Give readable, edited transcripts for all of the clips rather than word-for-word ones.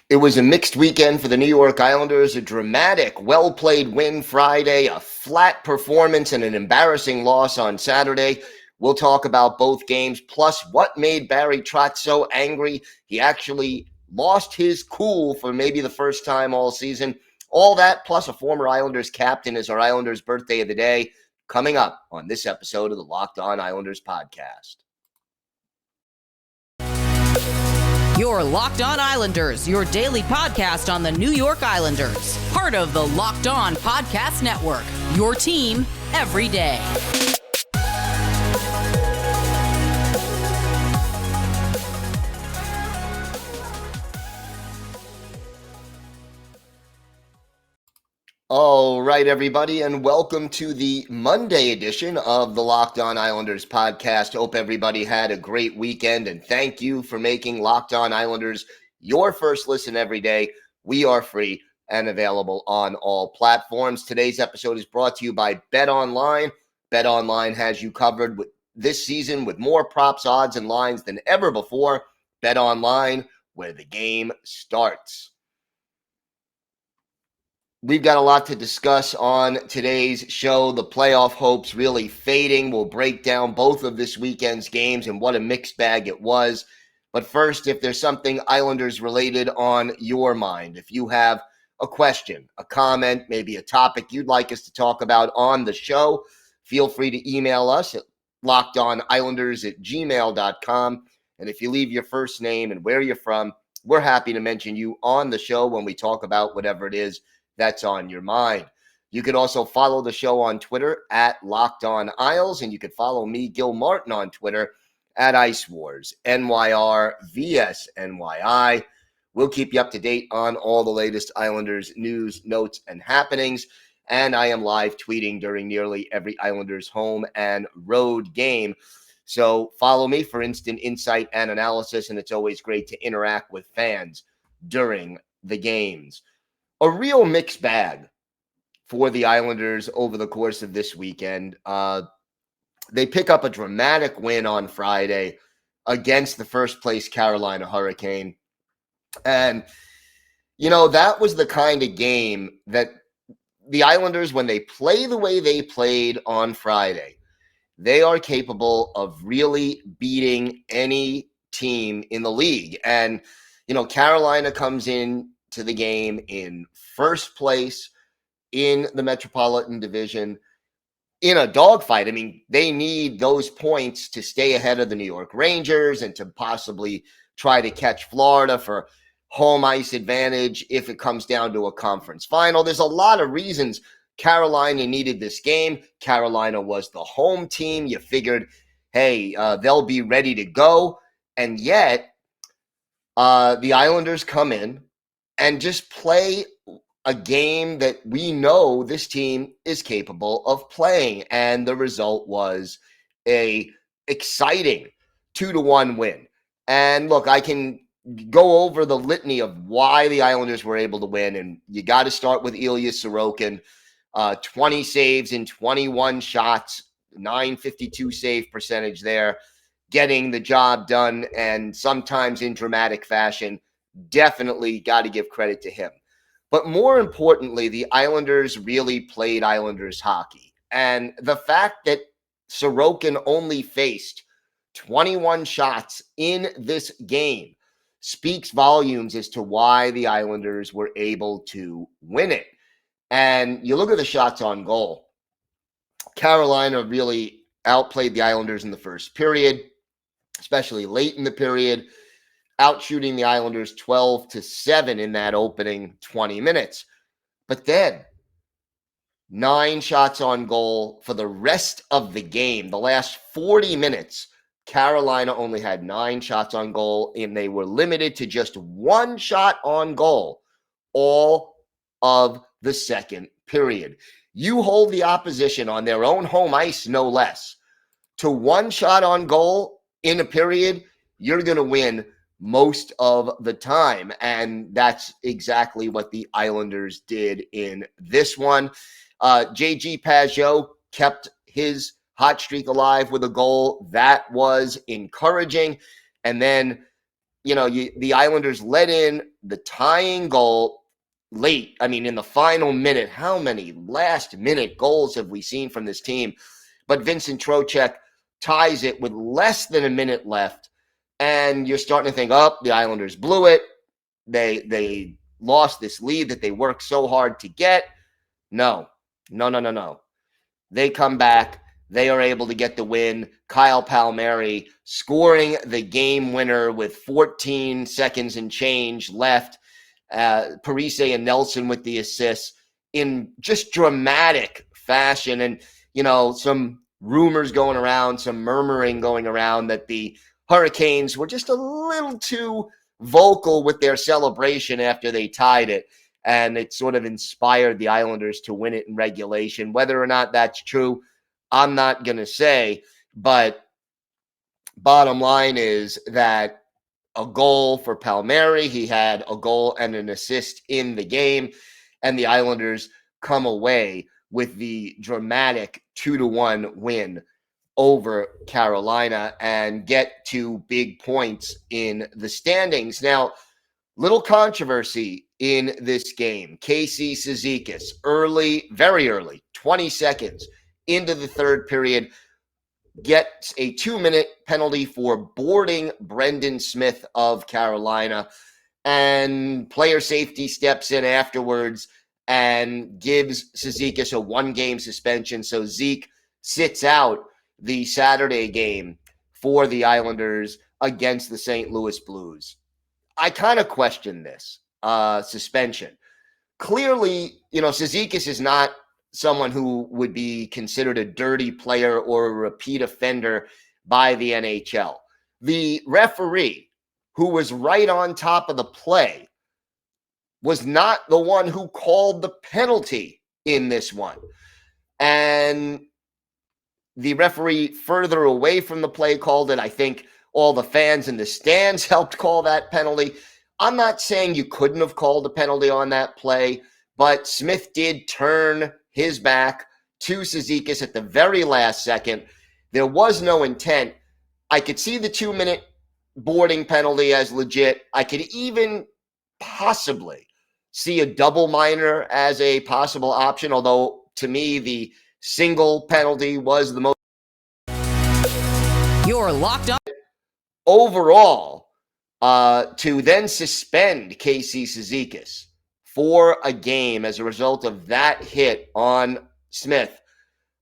It was a mixed weekend for the New York Islanders, a dramatic, well-played win Friday, a flat performance, and an embarrassing loss on Saturday. We'll talk about both games, plus what made Barry Trotz so angry. He actually lost his cool for maybe the first time all season. All that, plus a former Islanders captain, is our Islanders birthday of the day, coming up on this episode of the Locked On Islanders podcast. Your Locked On Islanders, your daily podcast on the New York Islanders. Part of the Locked On Podcast Network, your team every day. All right, everybody, and welcome to the Monday edition of the Locked On Islanders podcast. Hope everybody had a great weekend, and thank you for making Locked On Islanders your first listen every day. We are free and available on all platforms. Today's episode is brought to you by BetOnline. BetOnline has you covered this season with more props, odds, and lines than ever before. BetOnline, where the game starts. We've got a lot to discuss on today's show. The playoff hopes really fading. We'll break down both of this weekend's games and what a mixed bag it was. But first, if there's something Islanders related on your mind, if you have a question, a comment, maybe a topic you'd like us to talk about on the show, feel free to email us at lockedonislanders@gmail.com. And if you leave your first name and where you're from, we're happy to mention you on the show when we talk about whatever it is that's on your mind. You could also follow the show on Twitter at Locked On Isles, and you could follow me, Gil Martin, on Twitter at Ice Wars, NYR_VSNYI. We'll keep you up to date on all the latest Islanders news, notes, and happenings. And I am live tweeting during nearly every Islanders home and road game. So follow me for instant insight and analysis, and it's always great to interact with fans during the games. A real mixed bag for the Islanders over the course of this weekend. They pick up a dramatic win on Friday against the first-place Carolina Hurricane. And, you know, that was the kind of game that the Islanders, when they play the way they played on Friday, they are capable of really beating any team in the league. And, you know, Carolina comes in to the game in first place in the Metropolitan Division in a dogfight. I mean, they need those points to stay ahead of the New York Rangers and to possibly try to catch Florida for home ice advantage if it comes down to a conference final. There's a lot of reasons Carolina needed this game. Carolina was the home team. You figured, hey, they'll be ready to go. And yet, the Islanders come in and just play a game that we know this team is capable of playing. And the result was a exciting 2-1 win. And look, I can go over the litany of why the Islanders were able to win. And you got to start with Ilya Sorokin, 20 saves in 21 shots, .952 save percentage there, getting the job done, and sometimes in dramatic fashion. Definitely got to give credit to him. But more importantly, the Islanders really played Islanders hockey. And the fact that Sorokin only faced 21 shots in this game speaks volumes as to why the Islanders were able to win it. And you look at the shots on goal. Carolina really outplayed the Islanders in the first period, especially late in the period, outshooting the Islanders 12-7 in that opening 20 minutes. But then 9 shots on goal for the rest of the game. The last 40 minutes, Carolina only had 9 shots on goal, and they were limited to just 1 shot on goal all of the second period. You hold the opposition on their own home ice, no less, to 1 shot on goal in a period, you're going to win most of the time. And that's exactly what the Islanders did in this one. JG Pageau kept his hot streak alive with a goal. That was encouraging. And then, the Islanders let in the tying goal late. I mean, in the final minute. How many last-minute goals have we seen from this team? But Vincent Trocheck ties it with less than a minute left, and you're starting to think, oh, the Islanders blew it. They lost this lead that they worked so hard to get. No. They come back. They are able to get the win. Kyle Palmieri scoring the game winner with 14 seconds and change left. Parise and Nelson with the assists in just dramatic fashion. And, some rumors going around, some murmuring going around that the Hurricanes were just a little too vocal with their celebration after they tied it. And it sort of inspired the Islanders to win it in regulation. Whether or not that's true, I'm not going to say. But bottom line is that a goal for Palmieri, he had a goal and an assist in the game, and the Islanders come away with the dramatic 2-1 win over Carolina and get to big points in the standings. Now, little controversy in this game. Casey Cizikas, very early, 20 seconds into the third period, gets a 2-minute penalty for boarding Brendan Smith of Carolina. And player safety steps in afterwards and gives Cizikas a 1-game suspension. So Zeke sits out the Saturday game for the Islanders against the St. Louis Blues. I kind of question this suspension. Clearly, Cizikas is not someone who would be considered a dirty player or a repeat offender by the NHL. The referee, who was right on top of the play, was not the one who called the penalty in this one. And the referee further away from the play called it. I think all the fans in the stands helped call that penalty. I'm not saying you couldn't have called a penalty on that play, but Smith did turn his back to Cizikas at the very last second. There was no intent. I could see the 2-minute boarding penalty as legit. I could even possibly see a double minor as a possible option, although to me the single penalty was the most. You're locked on. Overall, to then suspend Casey Cizikas for a game as a result of that hit on Smith,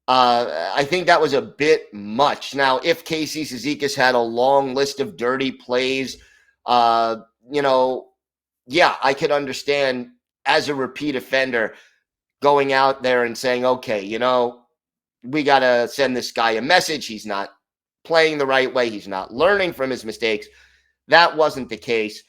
I think that was a bit much. Now, if Casey Cizikas had a long list of dirty plays, I could understand as a repeat offender going out there and saying, okay, we got to send this guy a message. He's not playing the right way. He's not learning from his mistakes. That wasn't the case.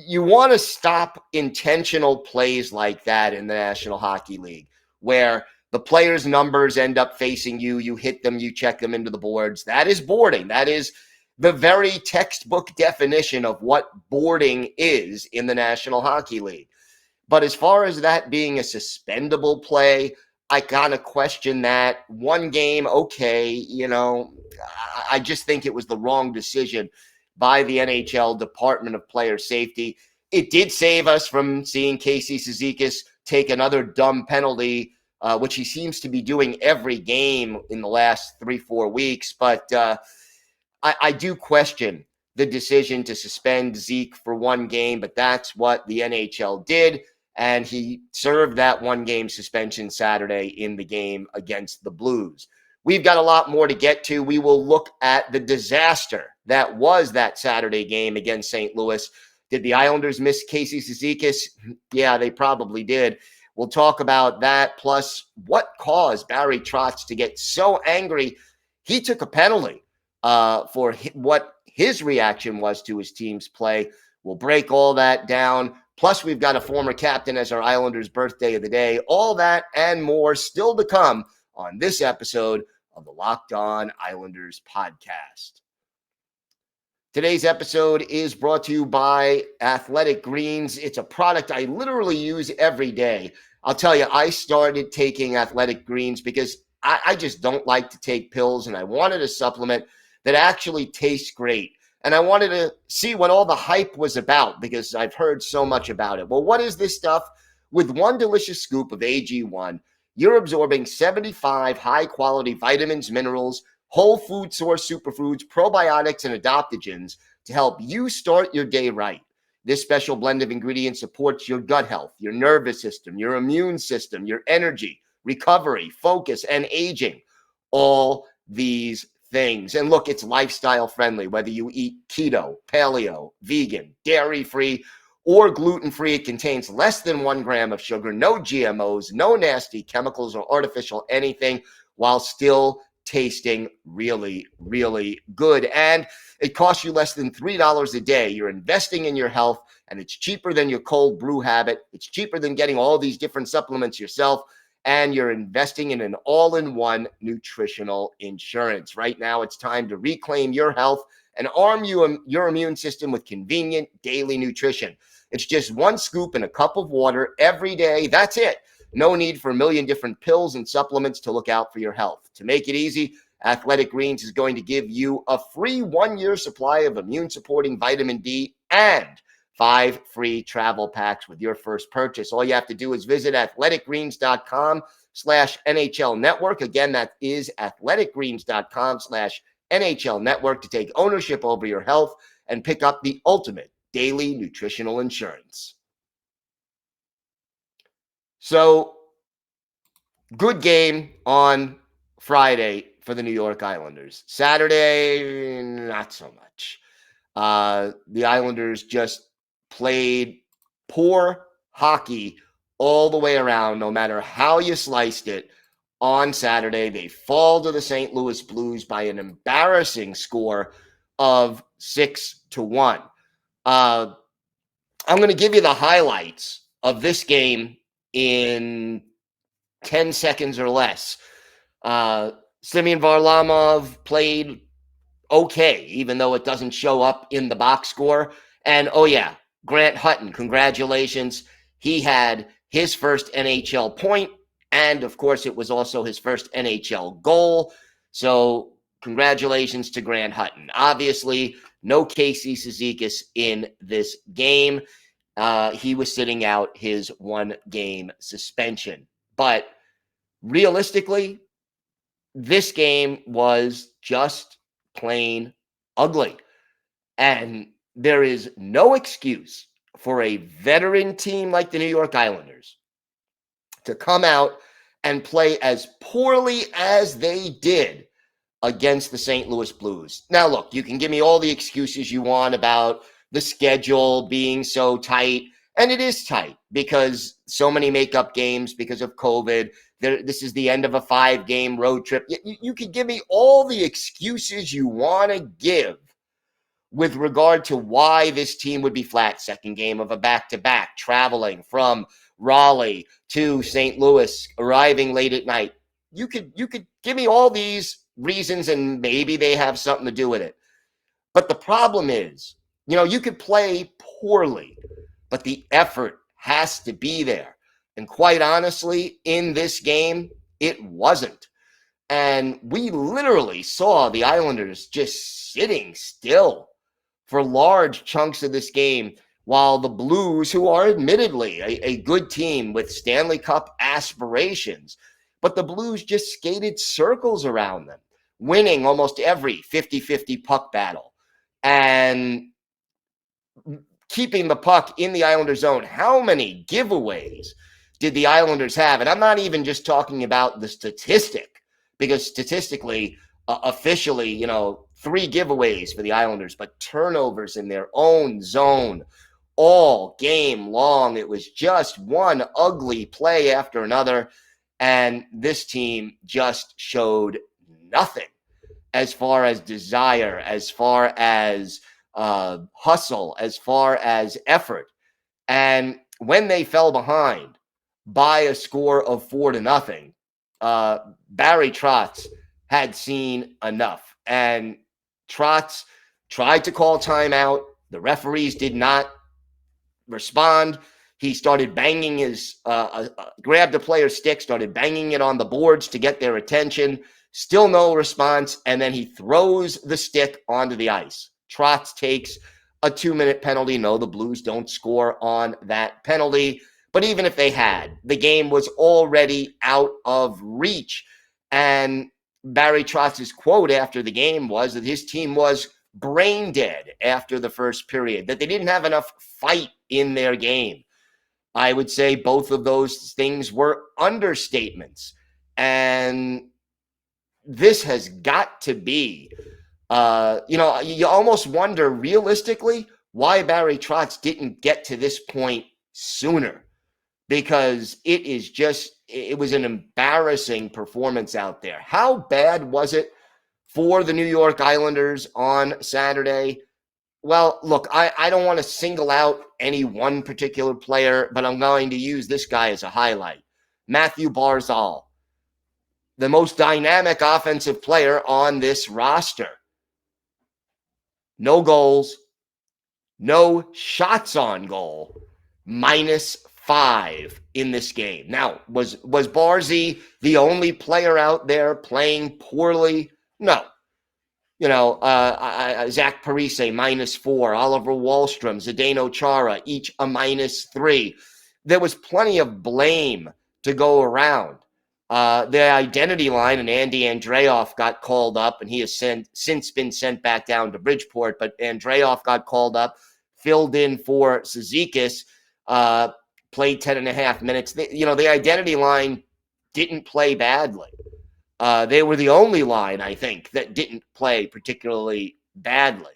You want to stop intentional plays like that in the National Hockey League, where the players' numbers end up facing you. You hit them, you check them into the boards. That is boarding. That is the very textbook definition of what boarding is in the National Hockey League. But as far as that being a suspendable play, I kind of question that. One game, okay, I just think it was the wrong decision by the NHL Department of Player Safety. It did save us from seeing Casey Cizikas take another dumb penalty, which he seems to be doing every game in the last 3-4 weeks. But I do question the decision to suspend Zeke for one game, but that's what the NHL did. And he served that 1-game suspension Saturday in the game against the Blues. We've got a lot more to get to. We will look at the disaster that was that Saturday game against St. Louis. Did the Islanders miss Casey Cizikas? Yeah, they probably did. We'll talk about that, plus what caused Barry Trotz to get so angry. He took a penalty for what his reaction was to his team's play. We'll break all that down. Plus, we've got a former captain as our Islanders' birthday of the day. All that and more still to come on this episode of the Locked On Islanders podcast. Today's episode is brought to you by Athletic Greens. It's a product I literally use every day. I'll tell you, I started taking Athletic Greens because I just don't like to take pills, and I wanted a supplement that actually tastes great. And I wanted to see what all the hype was about because I've heard so much about it. Well, what is this stuff? With one delicious scoop of AG1, you're absorbing 75 high-quality vitamins, minerals, whole food source superfoods, probiotics, and adaptogens to help you start your day right. This special blend of ingredients supports your gut health, your nervous system, your immune system, your energy, recovery, focus, and aging. All these things. And look, it's lifestyle friendly, whether you eat keto, paleo, vegan, dairy-free, or gluten-free. It contains less than 1 gram of sugar, no GMOs, no nasty chemicals or artificial anything, while still tasting really, really good. And it costs you less than $3 a day. You're investing in your health, and it's cheaper than your cold brew habit. It's cheaper than getting all these different supplements yourself, and you're investing in an all-in-one nutritional insurance. Right now, it's time to reclaim your health and arm your immune system with convenient daily nutrition. It's just 1 scoop in a cup of water every day. That's it. No need for a million different pills and supplements to look out for your health. To make it easy, Athletic Greens is going to give you a free 1-year supply of immune-supporting vitamin D and 5 free travel packs with your first purchase. All you have to do is visit athleticgreens.com/NHL network. Again, that is athleticgreens.com/NHL network to take ownership over your health and pick up the ultimate daily nutritional insurance. So, good game on Friday for the New York Islanders. Saturday, not so much. The Islanders just played poor hockey all the way around, no matter how you sliced it. On Saturday, they fall to the St. Louis Blues by an embarrassing score of 6-1. I'm going to give you the highlights of this game in 10 seconds or less. Semyon Varlamov played okay, even though it doesn't show up in the box score. And, oh yeah, Grant Hutton, congratulations. He had his first NHL point, and, of course, it was also his first NHL goal. So, congratulations to Grant Hutton. Obviously, no Casey Cizikas in this game. He was sitting out his 1-game suspension. But realistically, this game was just plain ugly. And there is no excuse for a veteran team like the New York Islanders to come out and play as poorly as they did against the St. Louis Blues. Now, look, you can give me all the excuses you want about the schedule being so tight, and it is tight because so many makeup games because of COVID. This is the end of a 5-game road trip. You can give me all the excuses you want to give with regard to why this team would be flat. Second game of a back-to-back, traveling from Raleigh to St. Louis, arriving late at night. You could give me all these reasons, and maybe they have something to do with it. But the problem is, you could play poorly, but the effort has to be there. And quite honestly, in this game, it wasn't. And we literally saw the Islanders just sitting still for large chunks of this game, while the Blues, who are admittedly a good team with Stanley Cup aspirations, but the Blues just skated circles around them, winning almost every 50-50 puck battle and keeping the puck in the Islander zone. How many giveaways did the Islanders have? And I'm not even just talking about the statistic, because statistically, officially, 3 giveaways for the Islanders, but turnovers in their own zone all game long. It was just one ugly play after another, and this team just showed nothing as far as desire, as far as hustle, as far as effort. And when they fell behind by a score of 4-0, Barry Trotz had seen enough. And Trotz tried to call timeout. The referees did not respond. He started banging grabbed the player's stick, started banging it on the boards to get their attention. Still no response. And then he throws the stick onto the ice. Trotz takes a 2-minute penalty. No, the Blues don't score on that penalty. But even if they had, the game was already out of reach. And Barry Trotz's quote after the game was that his team was brain dead after the first period, that they didn't have enough fight in their game. I would say both of those things were understatements. And this has got to be, you almost wonder realistically why Barry Trotz didn't get to this point sooner, because it was an embarrassing performance out there. How bad was it for the New York Islanders on Saturday? Well, look, I don't want to single out any one particular player, but I'm going to use this guy as a highlight. Matthew Barzal, the most dynamic offensive player on this roster. No goals, no shots on goal, -5 in this game. Now, was Barzy the only player out there playing poorly? No. Zach Parise, -4, Oliver Wahlstrom, Zdeno Chara, each a -3. There was plenty of blame to go around. The identity line and Andy Andreoff got called up, and he has since been sent back down to Bridgeport, but Andreoff got called up, filled in for Cizikas, played 10.5 minutes. The identity line didn't play badly. They were the only line, I think, that didn't play particularly badly.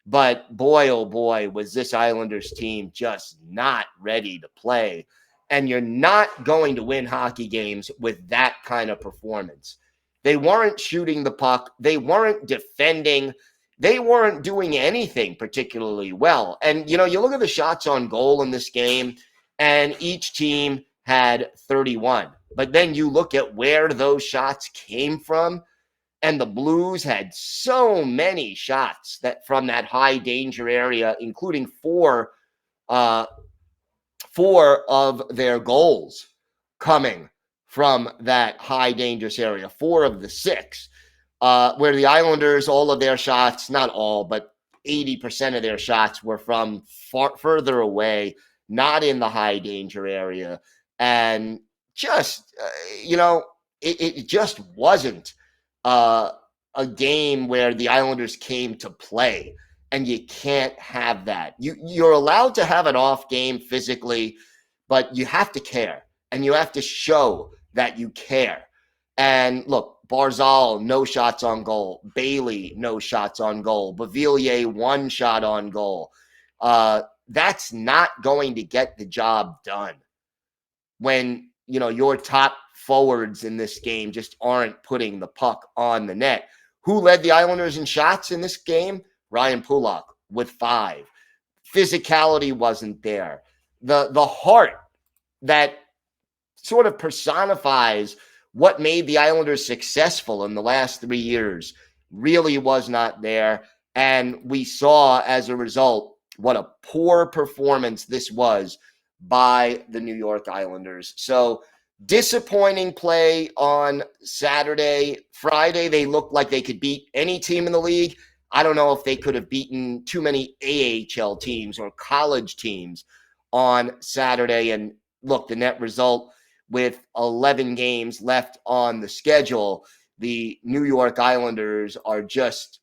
But boy, oh boy, was this Islanders team just not ready to play. And you're not going to win hockey games with that kind of performance. They weren't shooting the puck. They weren't defending. They weren't doing anything particularly well. And, you look at the shots on goal in this game, and each team had 31. But then you look at where those shots came from, and the Blues had so many shots that from that high danger area, including four of their goals coming from that high dangerous area, 4 of the 6, where the Islanders, all of their shots, not all, but 80% of their shots were from further away, not in the high danger area. And just, it just wasn't a game where the Islanders came to play. And you can't have that. You're allowed to have an off game physically, but you have to care. And you have to show that you care. And look, Barzal, no shots on goal. Bailey, no shots on goal. Beauvillier, 1 shot on goal. That's not going to get the job done when, your top forwards in this game just aren't putting the puck on the net. Who led the Islanders in shots in this game? Ryan Pulock with 5. Physicality wasn't there. The heart that sort of personifies what made the Islanders successful in the last 3 years really was not there. And we saw as a result what a poor performance this was by the New York Islanders. So disappointing play on Saturday. Friday, they looked like they could beat any team in the league. I don't know if they could have beaten too many AHL teams or college teams on Saturday. And look, the net result with 11 games left on the schedule, the New York Islanders are just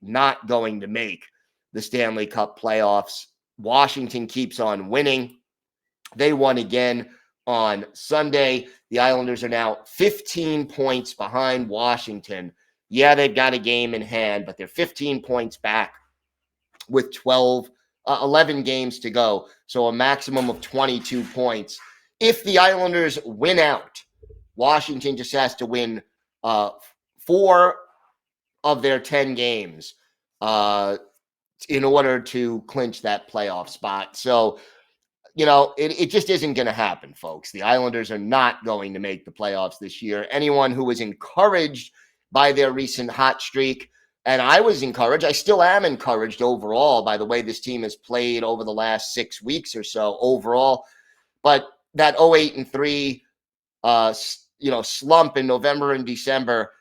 not going to make the Stanley Cup playoffs. Washington keeps on winning. They won again on Sunday. The Islanders are now 15 points behind Washington. Yeah, they've got a game in hand, but they're 15 points back with 11 games to go. So a maximum of 22 points. If the Islanders win out, Washington just has to win 4 of their 10 games in order to clinch that playoff spot. So, it just isn't going to happen, folks. The Islanders are not going to make the playoffs this year. Anyone who was encouraged by their recent hot streak, and I was encouraged, I still am encouraged overall by the way this team has played over the last 6 weeks or so overall. But that 0-8-3 slump in November and December,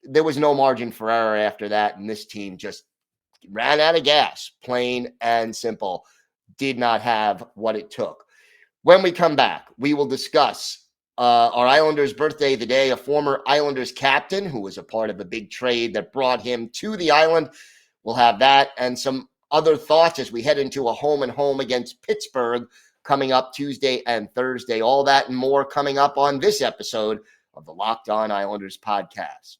there was no margin for error after that, and this team just ran out of gas, plain and simple. Did not have what it took. When we come back, we will discuss our Islanders' birthday of the day, a former Islanders captain who was a part of a big trade that brought him to the island. We'll have that and some other thoughts as we head into a home and home against Pittsburgh coming up Tuesday and Thursday. All that and more coming up on this episode of the Locked On Islanders podcast.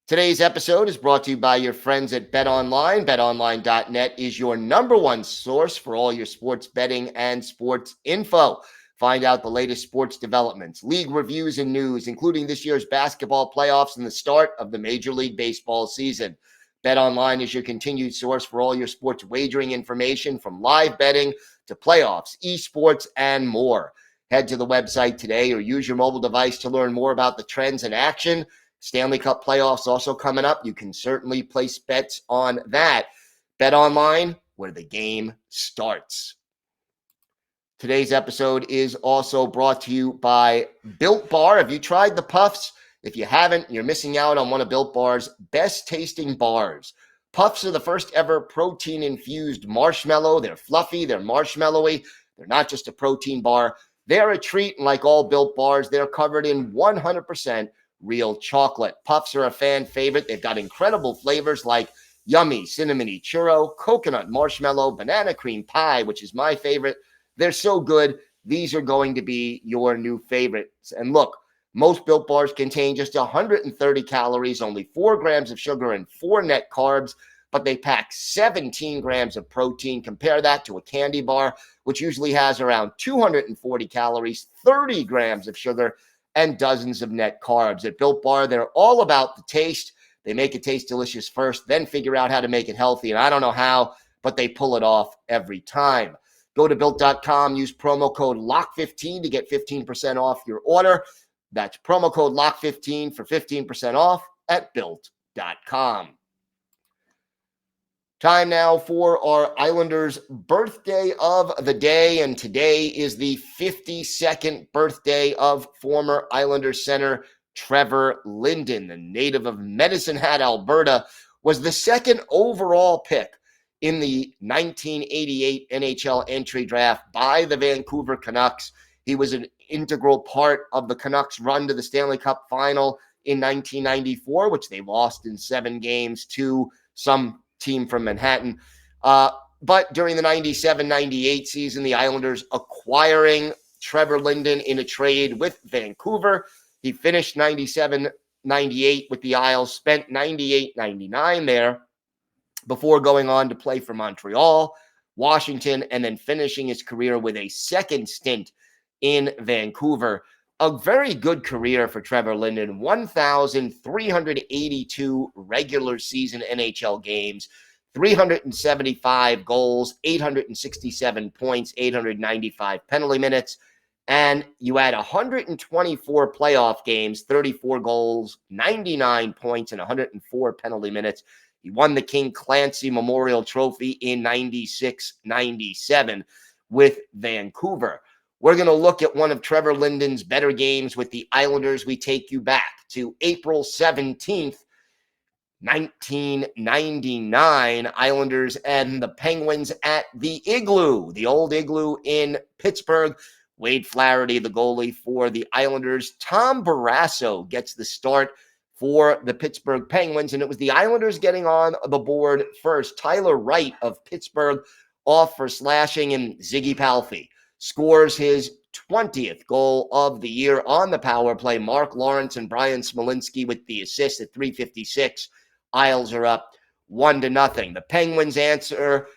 Today's episode is brought to you by your friends at BetOnline. BetOnline.net is your number one source for all your sports betting and sports info. Find out the latest sports developments, league reviews, and news, including this year's basketball playoffs and the start of the Major League Baseball season. BetOnline is your continued source for all your sports wagering information, from live betting to playoffs, esports, and more. Head to the website today or use your mobile device to learn more about the trends in action. Stanley Cup playoffs also coming up. You can certainly place bets on that. BetOnline, where the game starts. Today's episode is also brought to you by Built Bar. Have you tried the Puffs? If you haven't, you're missing out on one of Built Bar's best tasting bars. Puffs are the first ever protein-infused marshmallow. They're fluffy, they're marshmallowy. They're not just a protein bar. They're a treat, and like all Built Bars, they're covered in 100% real chocolate. Puffs are a fan favorite. They've got incredible flavors like yummy cinnamony churro, coconut marshmallow, banana cream pie, which is my favorite. They're so good. These are going to be your new favorites. And look, most Built Bars contain just 130 calories, only 4 grams of sugar, and 4 net carbs, but they pack 17 grams of protein. Compare that to a candy bar, which usually has around 240 calories, 30 grams of sugar, and dozens of net carbs. At Built Bar, they're all about the taste. They make it taste delicious first, then figure out how to make it healthy. And I don't know how, but they pull it off every time. Go to Built.com, use promo code LOCK15 to get 15% off your order. That's promo code LOCK15 for 15% off at Built.com. Time now for our Islanders' birthday of the day, and today is the 52nd birthday of former Islanders center Trevor Linden. The native of Medicine Hat, Alberta, was the second overall pick in the 1988 NHL entry draft by the Vancouver Canucks. He was an integral part of the Canucks' run to the Stanley Cup final in 1994, which they lost in 7 games to some team from Manhattan. But during the 97-98 season, the Islanders acquiring Trevor Linden in a trade with Vancouver. He finished 97-98 with the Isles, spent 98-99 there before going on to play for Montreal, Washington, and then finishing his career with a second stint in Vancouver. A very good career for Trevor Linden, 1,382 regular season NHL games, 375 goals, 867 points, 895 penalty minutes, and you add 124 playoff games, 34 goals, 99 points, and 104 penalty minutes. He won the King Clancy Memorial Trophy in 96-97 with Vancouver. We're going to look at one of Trevor Linden's better games with the Islanders. We take you back to April 17th, 1999. Islanders and the Penguins at the Igloo, the old Igloo in Pittsburgh. Wade Flaherty, the goalie for the Islanders. Tom Barrasso gets the start for the Pittsburgh Penguins, and it was the Islanders getting on the board first. Tyler Wright of Pittsburgh off for slashing, and Ziggy Palffy scores his 20th goal of the year on the power play. Mark Lawrence and Brian Smolinski with the assist at 3:56. Isles are up 1-0. The Penguins answer.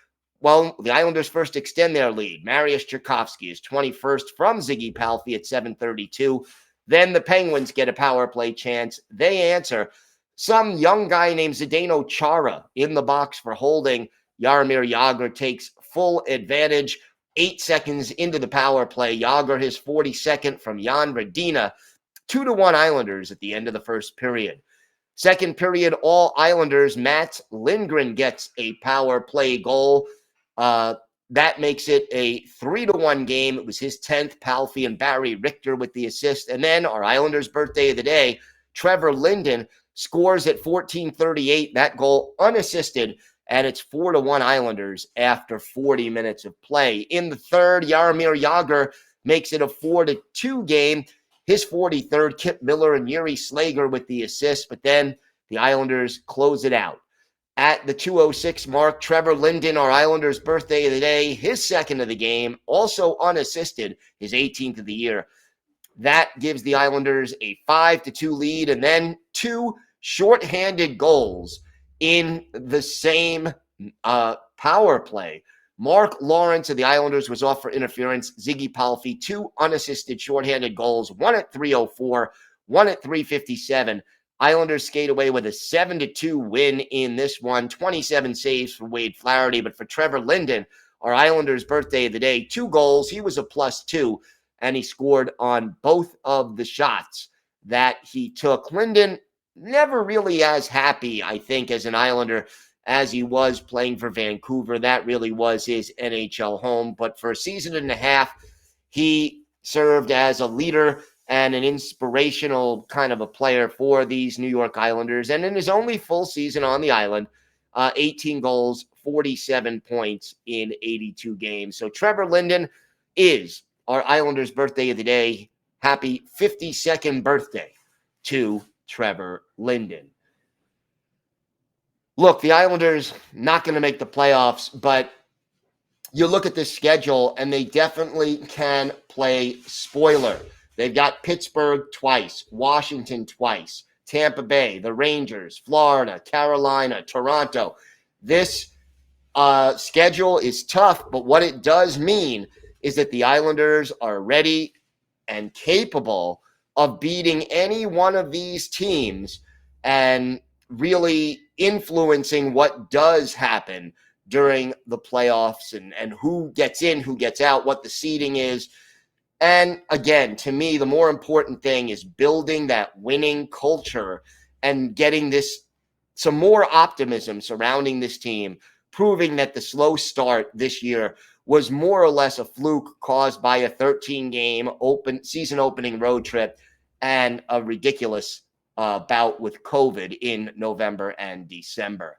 Well, the Islanders first extend their lead. Mariusz Tchaikovsky is 21st from Ziggy Palffy at 7:32. Then the Penguins get a power play chance. They answer. Some young guy named Zdeno Chara in the box for holding. Jaromir Jagr takes full advantage. 8 seconds into the power play, Jagr his 42nd from Jan Radina. 2-1 Islanders at the end of the first period. Second period, all Islanders. Mats Lindgren gets a power play goal. That makes it a 3-1 game. It was his 10th. Palffy and Barry Richter with the assist. And then our Islanders' birthday of the day, Trevor Linden scores at 14:38, that goal unassisted, and it's 4-1 Islanders after 40 minutes of play. In the third, Jaromir Jagr makes it a 4-2 game. His 43rd, Kip Miller and Yuri Slager with the assist, but then the Islanders close it out. At the 2:06 mark, Trevor Linden, our Islanders' birthday of the day, his second of the game, also unassisted, his 18th of the year. That gives the Islanders a 5-2 lead, and then two shorthanded goals in the same power play. Mark Lawrence of the Islanders was off for interference. Ziggy Palffy, two unassisted shorthanded goals, one at 3:04, one at 3:57. Islanders skate away with a 7-2 win in this one. 27 saves for Wade Flaherty, but for Trevor Linden, our Islanders' birthday of the day, 2 goals. He was a +2, and he scored on both of the shots that he took. Linden never really as happy, I think, as an Islander as he was playing for Vancouver. That really was his NHL home. But for a season and a half, he served as a leader and an inspirational kind of a player for these New York Islanders. And in his only full season on the island, 18 goals, 47 points in 82 games. So Trevor Linden is our Islanders' birthday of the day. Happy 52nd birthday to Trevor Linden. Look, the Islanders not going to make the playoffs, but you look at this schedule and they definitely can play spoiler. They've got Pittsburgh twice, Washington twice, Tampa Bay, the Rangers, Florida, Carolina, Toronto. This schedule is tough, but what it does mean is that the Islanders are ready and capable of beating any one of these teams and really influencing what does happen during the playoffs and who gets in, who gets out, what the seeding is. And again, to me, the more important thing is building that winning culture and getting some more optimism surrounding this team, proving that the slow start this year was more or less a fluke caused by a 13-game season opening road trip and a ridiculous bout with COVID in November and December.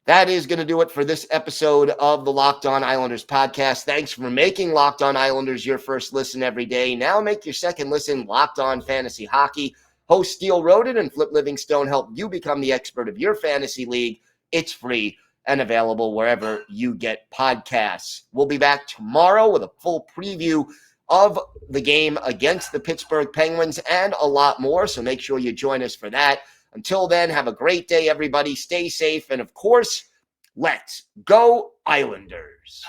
That is going to do it for this episode of the Locked On Islanders podcast. Thanks for making Locked On Islanders your first listen every day. Now make your second listen Locked On Fantasy Hockey. Hosts Steele Roden and Flip Livingstone help you become the expert of your fantasy league. It's free and available wherever you get podcasts. We'll be back tomorrow with a full preview of the game against the Pittsburgh Penguins and a lot more, so make sure you join us for that. Until then, have a great day, everybody. Stay safe, and of course, let's go Islanders.